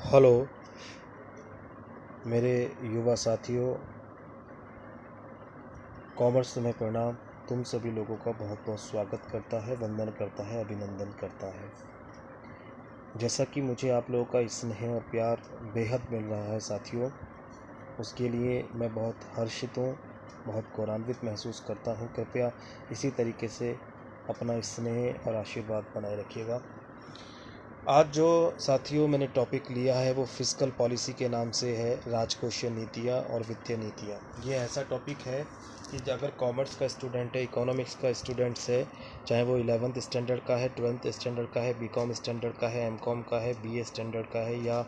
Hello मेरे युवा साथियों, कॉमर्स तुम्हें प्रणाम। तुम सभी लोगों का बहुत बहुत स्वागत करता है, वंदन करता है, अभिनंदन करता है। जैसा कि मुझे आप लोगों का स्नेह और प्यार बेहद मिल रहा है साथियों, उसके लिए मैं बहुत हर्षित हूँ, बहुत गौरवान्वित महसूस करता हूँ। कृपया इसी तरीके से अपना स्नेह और आशीर्वाद बनाए रखिएगा। आज जो साथियों मैंने टॉपिक लिया है वो फिस्कल पॉलिसी के नाम से है, राजकोषीय नीतियाँ और वित्तीय नीतियाँ। ये ऐसा टॉपिक है कि अगर कॉमर्स का स्टूडेंट है, इकोनॉमिक्स का स्टूडेंट्स है, चाहे वो 11th स्टैंडर्ड का है, 12th स्टैंडर्ड का है, बीकॉम स्टैंडर्ड का है, एमकॉम का है, बीए स्टैंडर्ड का है या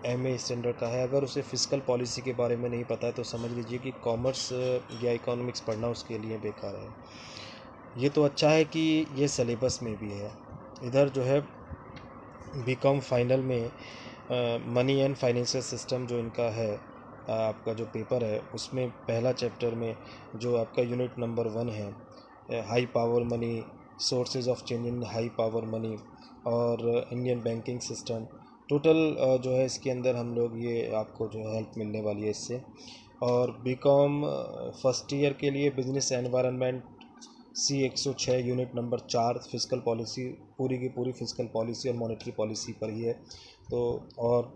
एमए स्टैंडर्ड का है, अगर उसे फिस्कल पॉलिसी के बारे में नहीं पता है तो समझ लीजिए कि कॉमर्स या इकोनॉमिक्स पढ़ना उसके लिए बेकार है। ये तो अच्छा है कि ये सिलेबस में भी है। इधर जो है बीकॉम फाइनल में मनी एंड फाइनेंशियल सिस्टम जो इनका है, आपका जो पेपर है उसमें पहला चैप्टर में जो आपका यूनिट नंबर 1 है, high power money, sources of change in high power money और इंडियन बैंकिंग सिस्टम, टोटल जो है इसके अंदर हम लोग ये आपको जो है हेल्प मिलने वाली है इससे। और बीकॉम फर्स्ट ईयर के लिए business environment C106 unit number 4 fiscal policy, पूरी की पूरी फिस्कल पॉलिसी और मॉनेटरी पॉलिसी पर ही है। तो और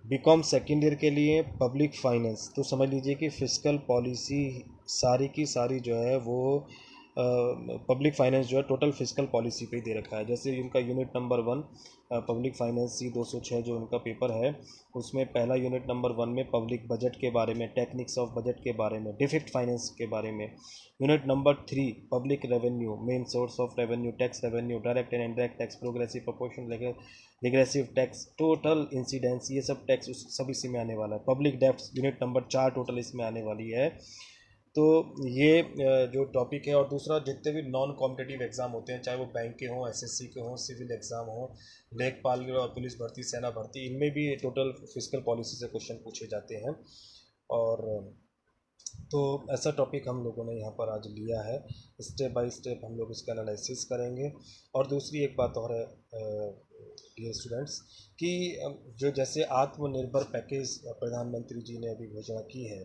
बीकॉम सेकेंड ईयर के लिए पब्लिक फाइनेंस, तो समझ लीजिए कि फिस्कल पॉलिसी सारी की सारी जो है वो पब्लिक फाइनेंस जो है टोटल फिस्कल पॉलिसी पे ही दे रखा है। जैसे इनका unit number 1 public finance C206 जो उनका पेपर है, उसमें पहला यूनिट नंबर 1 में पब्लिक बजट के बारे में, टेक्निक्स ऑफ बजट के बारे में, डिफिक्ट फाइनेंस के बारे में। Unit number 3 public revenue, main source of revenue, tax revenue, direct and indirect tax, progressive, proportional, regressive tax, total incidence, ये सब टैक्स सब इसी में आने वाला है। Public debts unit number 4 total इसमें आने वाली है। तो ये जो टॉपिक है। और दूसरा, जितने भी नॉन कॉम्पिटिटिव एग्ज़ाम होते हैं, चाहे वो बैंक के हों, एसएससी के हों, सिविल एग्ज़ाम हो, लेखपाल और पुलिस भर्ती, सेना भर्ती, इनमें भी टोटल फिस्कल पॉलिसी से क्वेश्चन पूछे जाते हैं। और तो ऐसा टॉपिक हम लोगों ने यहाँ पर आज लिया है। स्टेप बाय स्टेप हम लोग इसका एनालिसिस करेंगे। और दूसरी एक बात और है डियर स्टूडेंट्स, कि जो जैसे आत्मनिर्भर पैकेज प्रधानमंत्री जी ने अभी घोषणा की है,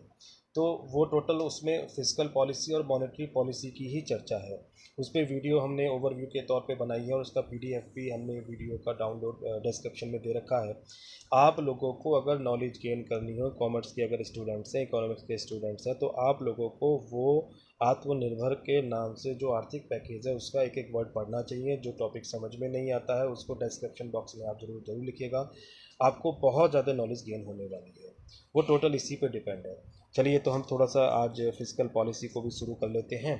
तो वो टोटल उसमें फिस्कल पॉलिसी और मॉनेटरी पॉलिसी की ही चर्चा है। उस पर वीडियो हमने ओवरव्यू के तौर पे बनाई है और उसका पीडीएफ भी हमने वीडियो का डाउनलोड डिस्क्रिप्शन में दे रखा है। आप लोगों को अगर नॉलेज गेन करनी हो, कॉमर्स के अगर स्टूडेंट्स हैं, इकोनॉमिक्स के स्टूडेंट्स हैं, तो आप लोगों को वो आत्मनिर्भर के नाम से जो आर्थिक पैकेज है उसका एक एक वर्ड पढ़ना चाहिए। जो टॉपिक समझ में नहीं आता है उसको डिस्क्रिप्शन बॉक्स में आप ज़रूर ज़रूर लिखिएगा। आपको बहुत ज़्यादा नॉलेज गेन होने वाली है, वो टोटल इसी पे डिपेंड है। चलिए, तो हम थोड़ा सा आज फिस्कल पॉलिसी को भी शुरू कर लेते हैं।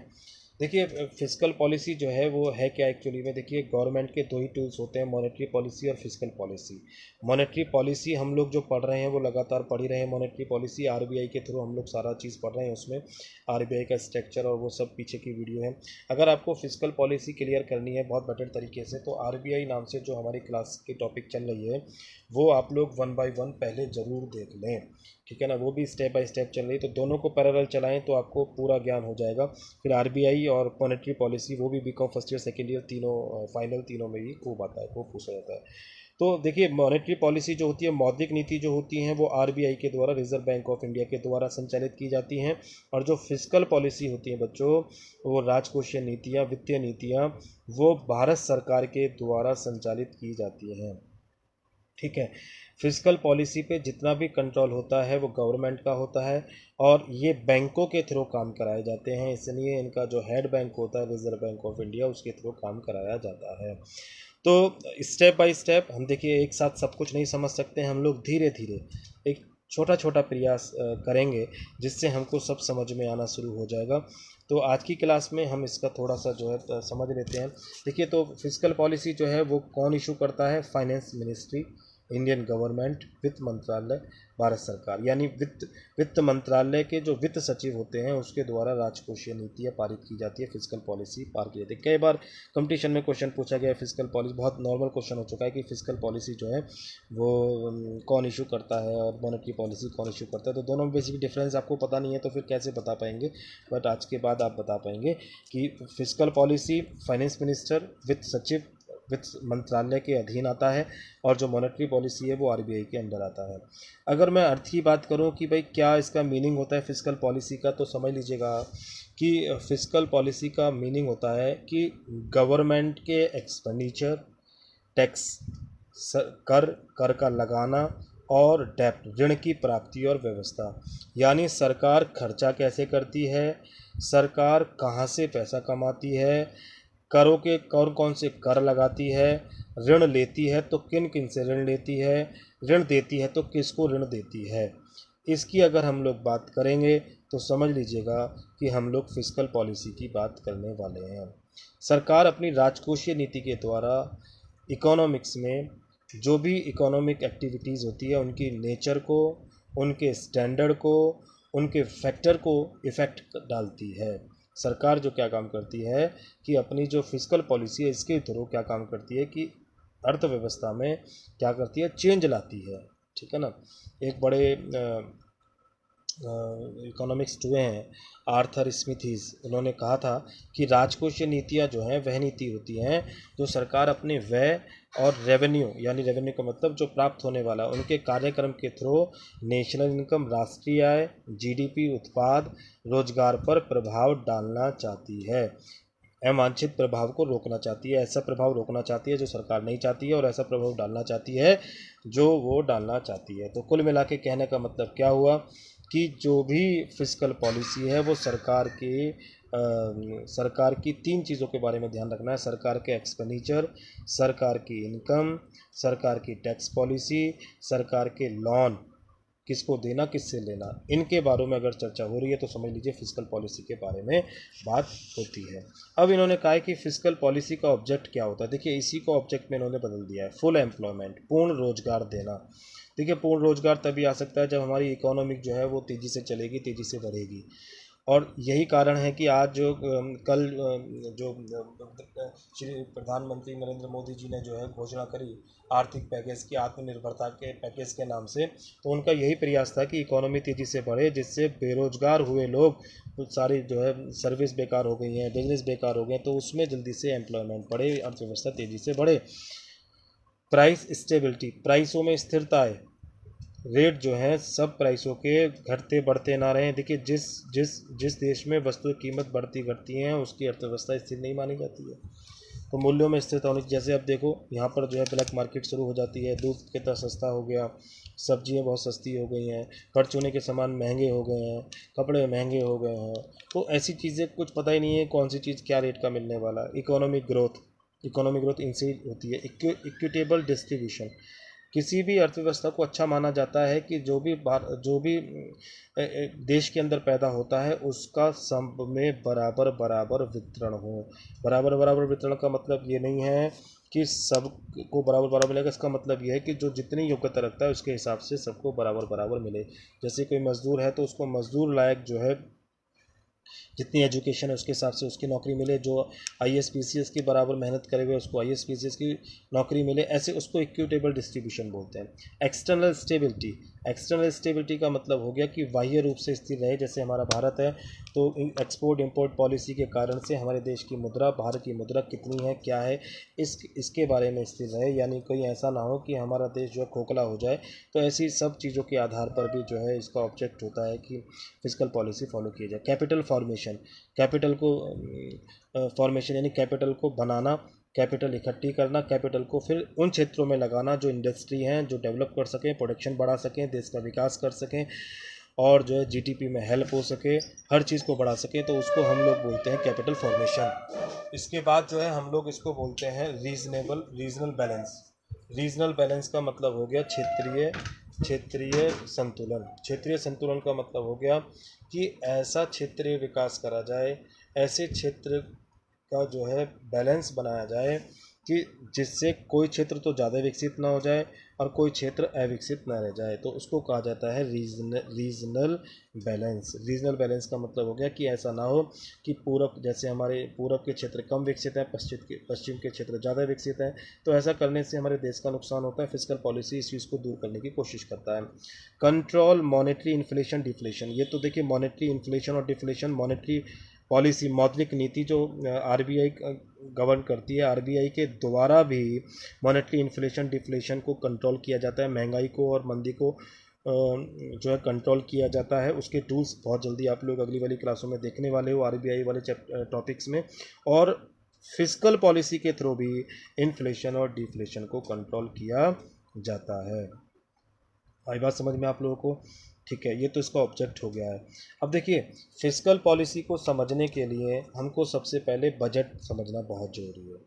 देखिए, फिस्कल पॉलिसी जो है वो है क्या एक्चुअली में। देखिए, गवर्नमेंट के दो ही टूल्स होते हैं, मॉनेटरी पॉलिसी और फिस्कल पॉलिसी। मॉनेटरी पॉलिसी हम लोग जो पढ़ रहे हैं वो लगातार पढ़ ही रहे हैं। मॉनेटरी पॉलिसी आरबीआई के थ्रू हम लोग सारा चीज़ पढ़ रहे हैं, उसमें आरबीआई का स्ट्रक्चर और वो सब पीछे की वीडियो है। अगर आपको फिस्कल पॉलिसी क्लियर करनी है बहुत बेटर तरीके से, तो आरबीआई नाम से जो हमारी क्लास की टॉपिक चल रही है वो आप लोग 1 बाय 1 पहले ज़रूर देख लें, ठीक है ना। वो भी स्टेप बाय स्टेप चल रही है, तो दोनों को पैरेलल चलाएं तो आपको पूरा ज्ञान हो जाएगा। फिर आरबीआई और मॉनेटरी पॉलिसी वो भी BCom first year second year तीनों फाइनल तीनों में भी खूब आता है, खूब पूछा जाता है। तो देखिए, मॉनेटरी पॉलिसी जो होती है, मौद्रिक नीति जो होती हैं, वो आरबीआई के द्वारा, रिजर्व बैंक ऑफ इंडिया के द्वारा संचालित की जाती हैं। और जो फिस्कल पॉलिसी होती है बच्चों, वो राजकोषीय नीतियाँ, वित्तीय नीतियाँ, वो भारत सरकार के द्वारा संचालित की जाती हैं, ठीक है। फिस्कल पॉलिसी पे जितना भी कंट्रोल होता है वो गवर्नमेंट का होता है और ये बैंकों के थ्रू काम कराए जाते हैं, इसलिए इनका जो हेड बैंक होता है रिजर्व बैंक ऑफ इंडिया, उसके थ्रू काम कराया जाता है। तो स्टेप बाय स्टेप हम देखिए, एक साथ सब कुछ नहीं समझ सकते हैं, हम लोग धीरे धीरे एक छोटा छोटा प्रयास करेंगे जिससे हमको सब समझ में आना शुरू हो जाएगा। तो आज की क्लास में हम इसका थोड़ा सा जो है समझ लेते हैं। देखिए, तो फिस्कल पॉलिसी जो है वो कौन इशू करता है? फाइनेंस मिनिस्ट्री, इंडियन गवर्नमेंट, वित्त मंत्रालय, भारत सरकार, यानी वित्त मंत्रालय के जो वित्त सचिव होते हैं उसके द्वारा राजकोषीय नीतियाँ पारित की जाती है, फिस्कल पॉलिसी पार की जाती है। कई बार कंपटीशन में क्वेश्चन पूछा गया है फिस्कल पॉलिसी, बहुत नॉर्मल क्वेश्चन हो चुका है कि फिस्कल पॉलिसी जो है वो कौन इशू करता है और मॉनेटरी पॉलिसी कौन इशू करता है। तो दोनों में बेसिक डिफरेंस आपको पता नहीं है तो फिर कैसे बता पाएंगे, बट आज के बाद आप बता पाएंगे कि फिस्कल पॉलिसी फाइनेंस मिनिस्टर, वित्त सचिव, वित्त मंत्रालय के अधीन आता है और जो मॉनेटरी पॉलिसी है वो आरबीआई के अंडर आता है। अगर मैं अर्थ की बात करूं कि भाई क्या इसका मीनिंग होता है फिस्कल पॉलिसी का, तो समझ लीजिएगा कि फिस्कल पॉलिसी का मीनिंग होता है कि गवर्नमेंट के एक्सपेंडिचर, टैक्स, कर कर का लगाना और डेप्ट, ऋण की प्राप्ति और व्यवस्था। यानी सरकार खर्चा कैसे करती है, सरकार कहाँ से पैसा कमाती है, करों के कौन कौन से कर लगाती है, ऋण लेती है तो किन किन से ऋण लेती है, ऋण देती है तो किसको ऋण देती है। इसकी अगर हम लोग बात करेंगे तो समझ लीजिएगा कि हम लोग फिस्कल पॉलिसी की बात करने वाले हैं। सरकार अपनी राजकोषीय नीति के द्वारा इकोनॉमिक्स में जो भी इकोनॉमिक एक्टिविटीज़ होती है उनकी नेचर को, उनके स्टैंडर्ड को, उनके फैक्टर को इफ़ेक्ट डालती है। सरकार जो क्या काम करती है कि अपनी जो फिस्कल पॉलिसी है इसके थ्रू क्या काम करती है कि अर्थव्यवस्था में क्या करती है, चेंज लाती है। ठीक है ना। एक बड़े इकोनॉमिक्स हुए हैं आर्थर स्मिथीज, उन्होंने कहा था कि राजकोषीय नीतियाँ जो हैं वह नीति होती हैं जो सरकार अपने व्यय और रेवेन्यू, यानी रेवेन्यू का मतलब जो प्राप्त होने वाला, उनके कार्यक्रम के थ्रू नेशनल इनकम, राष्ट्रीय आय, जीडीपी, उत्पाद, रोजगार पर प्रभाव डालना चाहती है। अवांछित प्रभाव को रोकना चाहती है, ऐसा प्रभाव रोकना चाहती है जो सरकार नहीं चाहती है और ऐसा प्रभाव डालना चाहती है जो वो डालना चाहती है। तो कुल मिला के कहने का मतलब क्या हुआ कि जो भी फिस्कल पॉलिसी है वो सरकार की 3 चीज़ों के बारे में ध्यान रखना है: सरकार के एक्सपेंडिचर, सरकार की इनकम, सरकार की टैक्स पॉलिसी, सरकार के लोन, किसको देना किससे लेना, इनके बारे में अगर चर्चा हो रही है तो समझ लीजिए फिस्कल पॉलिसी के बारे में बात होती है। अब इन्होंने कहा है कि फिस्कल पॉलिसी का ऑब्जेक्ट क्या होता है। देखिए इसी को ऑब्जेक्ट में इन्होंने बदल दिया है, फुल एम्प्लॉयमेंट, पूर्ण रोजगार देना। देखिए पूर्ण रोजगार तभी आ सकता है जब हमारी इकोनॉमिक जो है वो तेज़ी से चलेगी, तेज़ी से बढ़ेगी। और यही कारण है कि आज कल जो श्री प्रधानमंत्री नरेंद्र मोदी जी ने जो है घोषणा करी आर्थिक पैकेज की, आत्मनिर्भरता के पैकेज के नाम से, तो उनका यही प्रयास था कि इकोनॉमी तेज़ी से बढ़े, जिससे बेरोजगार हुए लोग सारी जो है सर्विस बेकार हो गई हैं, बिजनेस बेकार हो गए, तो उसमें जल्दी से एम्प्लॉयमेंट बढ़े, अर्थव्यवस्था तेज़ी से बढ़े। प्राइस स्टेबिलिटी, प्राइसों में स्थिरता है, रेट जो है सब प्राइसों के घटते बढ़ते ना रहें। देखिए जिस जिस जिस देश में वस्तु की कीमत बढ़ती घटती हैं उसकी अर्थव्यवस्था स्थिर नहीं मानी जाती है। तो मूल्यों में स्थिरता होनी, जैसे अब देखो यहाँ पर जो है ब्लैक मार्केट शुरू हो जाती है, दूध कितना सस्ता हो गया, सब्जियाँ बहुत सस्ती हो गई हैं, परचूने के सामान महंगे हो गए हैं, कपड़े महंगे हो गए हैं। तो ऐसी चीज़ें कुछ पता ही नहीं है कौन सी चीज़ क्या रेट का मिलने वाला। इकोनॉमिक ग्रोथ इनसे होती है। इक्विटेबल डिस्ट्रीब्यूशन, किसी भी अर्थव्यवस्था को अच्छा माना जाता है कि जो भी देश के अंदर पैदा होता है उसका सब में बराबर बराबर वितरण हो। बराबर बराबर वितरण का मतलब ये नहीं है कि सबको बराबर बराबर मिलेगा, इसका मतलब ये है कि जो जितनी योग्यता रखता है उसके हिसाब से सबको बराबर बराबर मिले। जैसे कोई मजदूर है तो उसको मजदूर लायक जो है जितनी एजुकेशन है उसके हिसाब से उसकी नौकरी मिले, जो आईएएस पीसीएस की बराबर मेहनत करेगा उसको आईएएस पीसीएस की नौकरी मिले, ऐसे उसको इक्विटेबल डिस्ट्रीब्यूशन बोलते हैं। एक्सटर्नल स्टेबिलिटी का मतलब हो गया कि बाह्य रूप से स्थिर रहे, जैसे हमारा भारत है तो एक्सपोर्ट इंपोर्ट पॉलिसी के कारण से हमारे देश की मुद्रा, भारत की मुद्रा कितनी है क्या है इसके बारे में स्थिर रहे, यानी कोई ऐसा ना हो कि हमारा देश जो है खोखला हो जाए। तो ऐसी सब चीज़ों के आधार पर भी जो है इसका ऑब्जेक्ट होता है कि फिजिकल पॉलिसी फॉलो की जाए। कैपिटल फॉर्मेशन, फॉर्मेशन यानी कैपिटल को बनाना, कैपिटल इकट्ठी करना, कैपिटल को फिर उन क्षेत्रों में लगाना जो इंडस्ट्री हैं, जो डेवलप कर सकें, प्रोडक्शन बढ़ा सकें, देश का विकास कर सकें और जो है जीडीपी में हेल्प हो सके, हर चीज़ को बढ़ा सके, तो उसको हम लोग बोलते हैं कैपिटल फॉर्मेशन। इसके बाद जो है हम लोग इसको बोलते हैं रीजनल बैलेंस। रीजनल बैलेंस का मतलब हो गया क्षेत्रीय संतुलन। क्षेत्रीय संतुलन का मतलब हो गया कि ऐसा क्षेत्रीय विकास करा जाए, ऐसे क्षेत्र का जो है बैलेंस बनाया जाए कि जिससे कोई क्षेत्र तो ज़्यादा विकसित ना हो जाए और कोई क्षेत्र अविकसित ना रह जाए, तो उसको कहा जाता है रीजनल बैलेंस। रीजनल बैलेंस का मतलब हो गया कि ऐसा ना हो कि जैसे हमारे पूरब के क्षेत्र कम विकसित हैं, पश्चिम के क्षेत्र ज़्यादा विकसित हैं, तो ऐसा करने से हमारे देश का नुकसान होता है। फिजिकल पॉलिसी इस चीज़ को दूर करने की कोशिश करता है। कंट्रोल मॉनेटरी इन्फ्लेशन डिफ्लेशन, ये तो देखिए मॉनेटरी इन्फ्लेशन और डिफ्लेशन, मॉनेटरी पॉलिसी मौद्रिक नीति जो आरबीआई गवर्न करती है, आरबीआई के द्वारा भी मॉनेटरी इन्फ्लेशन डिफ्लेशन को कंट्रोल किया जाता है, महंगाई को और मंदी को जो है कंट्रोल किया जाता है। उसके टूल्स बहुत जल्दी आप लोग अगली वाली क्लासों में देखने वाले हो आरबीआई वाले टॉपिक्स में। और फिस्कल पॉलिसी के थ्रू भी इन्फ्लेशन और डिफ्लेशन को कंट्रोल किया जाता है। आई बात समझ में आप लोगों को? ठीक है, ये तो इसका ऑब्जेक्ट हो गया है। अब देखिए, फिस्कल पॉलिसी को समझने के लिए हमको सबसे पहले बजट समझना बहुत ज़रूरी है।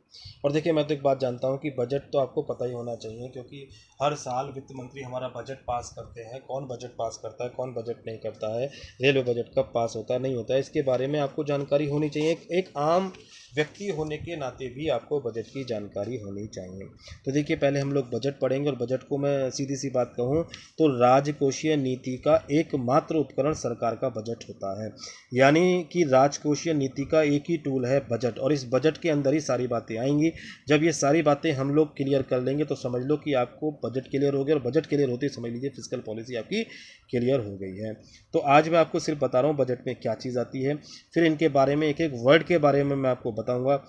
और देखिए, मैं तो एक बात जानता हूँ कि बजट तो आपको पता ही होना चाहिए, क्योंकि हर साल वित्त मंत्री हमारा बजट पास करते हैं। कौन बजट पास करता है, कौन बजट नहीं करता है, रेलवे बजट कब पास होता है, नहीं होता है, इसके बारे में आपको जानकारी होनी चाहिए। एक आम व्यक्ति होने के नाते भी आपको बजट की जानकारी होनी चाहिए। तो देखिए, पहले हम लोग बजट पढ़ेंगे, और बजट को मैं सीधी सी बात कहूँ तो राजकोषीय नीति का एकमात्र उपकरण सरकार का बजट होता है। यानी कि राजकोषीय नीति का एक ही टूल है बजट, और इस बजट के अंदर ही सारी बातें आएंगी। जब ये सारी बातें हम लोग क्लियर कर लेंगे तो समझ लो कि आपको बजट क्लियर हो गया, और बजट क्लियर होते ही समझ लीजिए फिस्कल पॉलिसी आपकी क्लियर हो गई है। तो आज मैं आपको सिर्फ बता रहा हूँ बजट में क्या चीज़ आती है, फिर इनके बारे में एक एक वर्ड के बारे में मैं आपको बताऊँगा।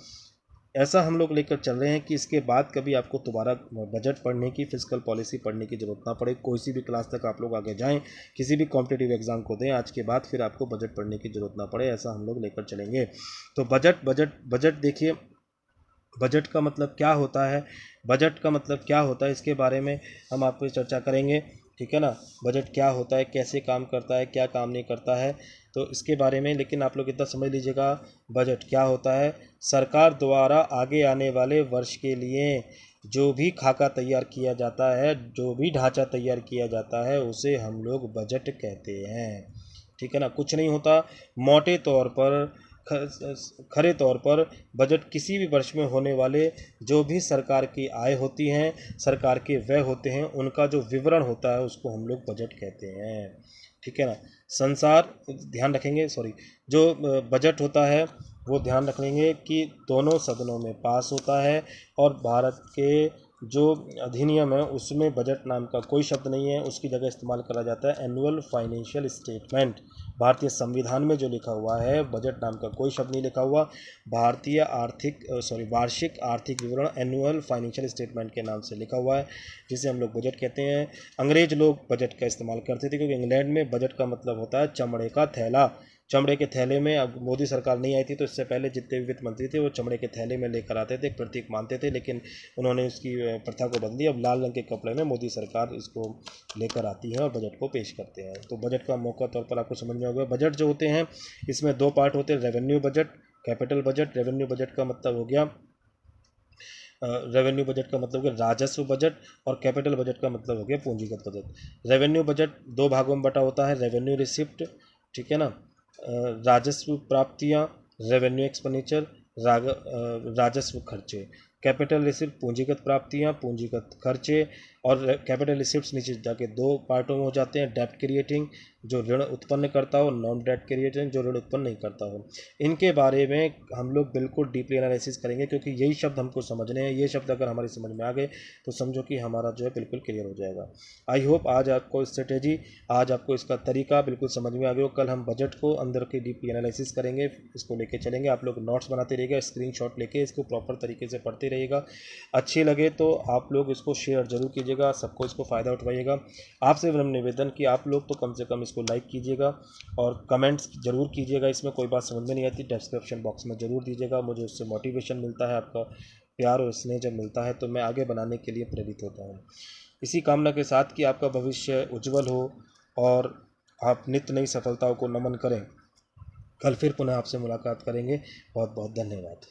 ऐसा हम लोग लेकर चल रहे हैं कि इसके बाद कभी आपको दोबारा बजट पढ़ने की, फिस्कल पॉलिसी पढ़ने की ज़रूरत ना पड़े। कोई सी भी क्लास तक आप लोग आगे जाएं, किसी भी कॉम्पिटिटिव एग्जाम को दें, आज के बाद फिर आपको बजट पढ़ने की ज़रूरत ना पड़े, ऐसा हम लोग लेकर चलेंगे। तो बजट बजट बजट देखिए, बजट का मतलब क्या होता है, बजट का मतलब क्या होता है, इसके बारे में हम आपको चर्चा करेंगे। ठीक है ना, बजट क्या होता है, कैसे काम करता है, क्या काम नहीं करता है, तो इसके बारे में। लेकिन आप लोग इतना समझ लीजिएगा, बजट क्या होता है, सरकार द्वारा आगे आने वाले वर्ष के लिए जो भी खाका तैयार किया जाता है, जो भी ढांचा तैयार किया जाता है, उसे हम लोग बजट कहते हैं। ठीक है ना, कुछ नहीं होता, मोटे तौर पर खरे तौर पर बजट किसी भी वर्ष में होने वाले जो भी सरकार की आय होती हैं, सरकार के व्यय होते हैं, उनका जो विवरण होता है उसको हम लोग बजट कहते हैं। ठीक है ना, संसार ध्यान रखेंगे, सॉरी, जो बजट होता है वो ध्यान रखेंगे कि दोनों सदनों में पास होता है, और भारत के जो अधिनियम है उसमें बजट नाम का कोई शब्द नहीं है, उसकी जगह इस्तेमाल करा जाता है एनुअल फाइनेंशियल स्टेटमेंट। भारतीय संविधान में जो लिखा हुआ है, बजट नाम का कोई शब्द नहीं लिखा हुआ। भारतीय वार्षिक आर्थिक विवरण एनुअल फाइनेंशियल स्टेटमेंट के नाम से लिखा हुआ है, जिसे हम लोग बजट कहते हैं। अंग्रेज लोग बजट का इस्तेमाल करते थे, क्योंकि इंग्लैंड में बजट का मतलब होता है चमड़े का थैला। चमड़े के थैले में, अब मोदी सरकार नहीं आई थी तो इससे पहले जितने भी वित्त मंत्री थे वो चमड़े के थैले में लेकर आते थे, एक प्रतीक मानते थे, लेकिन उन्होंने इसकी प्रथा को बदली। अब लाल रंग के कपड़े में मोदी सरकार इसको लेकर आती है और बजट को पेश करते हैं। तो बजट का मौका तौर पर आपको समझ में होगा। बजट जो होते हैं इसमें दो पार्ट होते हैं, revenue budget, capital budget. Revenue budget का मतलब हो गया रेवेन्यू बजट का मतलब हो गया राजस्व बजट, और कैपिटल बजट का मतलब हो गया पूंजीगत बजट। रेवेन्यू बजट दो भागों में बटा होता है, रेवेन्यू रिसिप्ट, ठीक है ना, राजस्व प्राप्तियां, रेवेन्यू एक्सपेंडिचर, राजस्व खर्चे। कैपिटल रिसिप्ट पूंजीगत प्राप्तियां, पूंजीगत खर्चे। और कैपिटल रिसिप्ट्स नीचे जाके दो पार्टों में हो जाते हैं, डेप्ट क्रिएटिंग जो ऋण उत्पन्न करता हो, नॉन डेप्ट क्रिएटिंग जो ऋण उत्पन्न नहीं करता हो। इनके बारे में हम लोग बिल्कुल डीपली एनालिसिस करेंगे, क्योंकि यही शब्द हमको समझने हैं। ये शब्द अगर हमारी समझ में आ गए तो समझो कि हमारा जो है बिल्कुल क्लियर हो जाएगा। आई होप आज आपको स्ट्रेटेजी, आज आपको इसका तरीका बिल्कुल समझ में आ गया हो। कल हम बजट को अंदर की डीपली एनालिसिस करेंगे, इसको लेके चलेंगे। आप लोग नोट्स बनाते रहिएगा, स्क्रीनशॉट लेके इसको प्रॉपर तरीके से पढ़ते रहिएगा। अच्छी लगे तो आप लोग इसको शेयर जरूर कीजिएगा, सबको इसको फ़ायदा उठवाइएगा। आपसे विनम्र निवेदन कि आप लोग तो कम से कम इसको लाइक कीजिएगा और कमेंट्स जरूर कीजिएगा। इसमें कोई बात समझ में नहीं आती डिस्क्रिप्शन बॉक्स में ज़रूर दीजिएगा, मुझे उससे मोटिवेशन मिलता है। आपका प्यार और स्नेह जब मिलता है तो मैं आगे बनाने के लिए प्रेरित होता हूँ। इसी कामना के साथ कि आपका भविष्य उज्जवल हो और आप नित्य नई सफलताओं को नमन करें। कल फिर पुनः आपसे मुलाकात करेंगे। बहुत बहुत धन्यवाद।